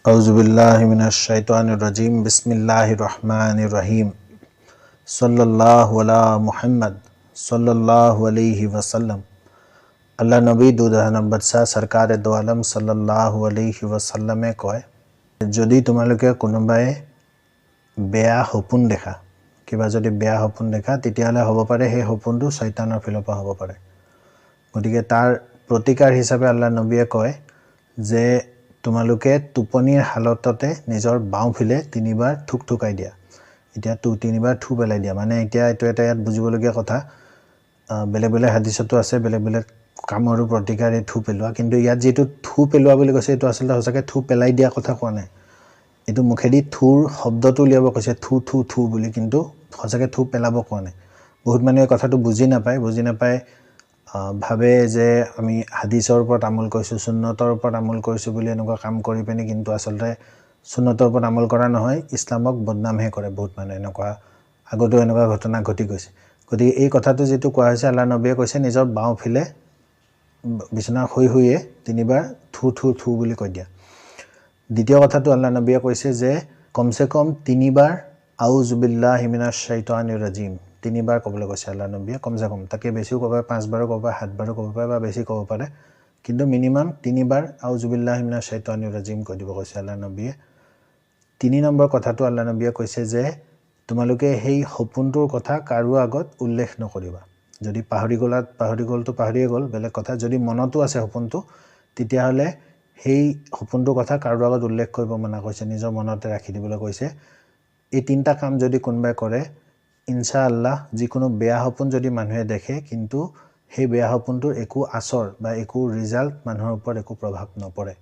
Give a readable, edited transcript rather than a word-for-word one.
আউযুবিল্লাহি মিনাশ শাইতানির রাজিম বিসমিল্লাহির রহমানির রহিম সাল্লাল্লাহু আলা মুহাম্মদ সাল্লাল্লাহু আলাইহি ওয়াসাল্লাম। আল্লাহ নবী দুধানম বাদশা সরকার দো আলম সাল্লাল্লাহু আলাইহি ওয়াসাল্লামে কয়, যদি তোমালোকে কোনোবাই বেয়া সপোন দেখা, কিবা যদি বেয়া সপোন দেখা, তেতিয়াহ'লে হ'ব পাৰে সেই সপোনটো শয়তানৰ ফালৰ পৰা হ'ব পাৰে। গতিকে তাৰ প্ৰতিকাৰ হিচাপে আল্লাহ নবীয়ে কয় যে তোমালোকে টোপনিৰ হালততে নিজৰ বাওঁফালে তিনিবাৰ থুকাই দিয়া। এতিয়া তিনিবাৰ থু পেলাই দিয়া মানে এতিয়া এইটো এটা ইয়াত বুজিবলগীয়া কথা। বেলেগ বেলেগ হাদিছতো আছে বেলেগ বেলেগ কামৰো প্ৰতিকাৰ এই থু পেলোৱা, কিন্তু ইয়াত যিটো থু পেলোৱা বুলি কৈছে এইটো আচলতে সঁচাকৈ থু পেলাই দিয়া কথা কোৱা নাই। এইটো মুখেদি থুৰ শব্দটো উলিয়াব কৈছে, থু থু থু বুলি, কিন্তু সঁচাকৈ থু পেলাব কোৱা নাই। বহুত মানুহে কথাটো বুজি নাপায় ভাবে যে আমি হাদিছৰ ওপৰত আমল কৰিছোঁ, সুন্নতৰ ওপৰত আমল কৰিছোঁ বুলি এনেকুৱা কাম কৰি পিনি, কিন্তু আচলতে সুন্নতৰ ওপৰত আমল কৰা নহয়, ইছলামক বদনামহে কৰে বহুত মানুহে। এনেকুৱা আগতেও এনেকুৱা ঘটনা ঘটি গৈছে। গতিকে এই কথাটো যিটো কোৱা হৈছে, আল্লাহ নবীয়ে কৈছে নিজৰ বাওঁফালে বিচনা শুয়ে তিনিবাৰ থু থু থু বুলি কৈ দিয়া। দ্বিতীয় কথাটো আল্লাহ নবীয়ে কৈছে যে কমচে কম তিনিবাৰ আউযুবিল্লাহি মিনাশ শাইতানিৰ ৰাজিম তিনিবাৰ ক'বলৈ কৈছে আল্লাহ নবীয়ে, কমচে কম। তাকে বেছিও ক'ব পাৰে, 5 বাৰো ক'ব পাৰে, 7 বাৰো ক'ব পাৰে বা বেছি ক'ব পাৰে, কিন্তু মিনিমাম তিনিবাৰ আউযুবিল্লাহি মিনাশ শাইতানিৰ ৰাজিম কৈ দিব কৈছে আল্লাহ নবীয়ে। 3 নম্বৰ কথাটো আল্লাহ নবীয়ে কৈছে যে তোমালোকে সেই সপোনটোৰ কথা কাৰো আগত উল্লেখ নকৰিবা। যদি পাহৰিয়ে গ'ল বেলেগ কথা, যদি মনতো আছে সপোনটো, তেতিয়াহ'লে সেই সপোনটোৰ কথা কাৰো আগত উল্লেখ কৰিব মানা কৰিছে, নিজৰ মনতে ৰাখি দিবলৈ কৈছে। এই 3টা কাম যদি কোনোবাই কৰে, ইনশাআল্লাহ যিকোনো বেয়া সপোন যদি মানুহে দেখে, কিন্তু সেই বেয়া সপোনটোৰ একো আচৰ বা একো ৰিজাল্ট মানুহৰ ওপৰত একো প্ৰভাৱ নপৰে।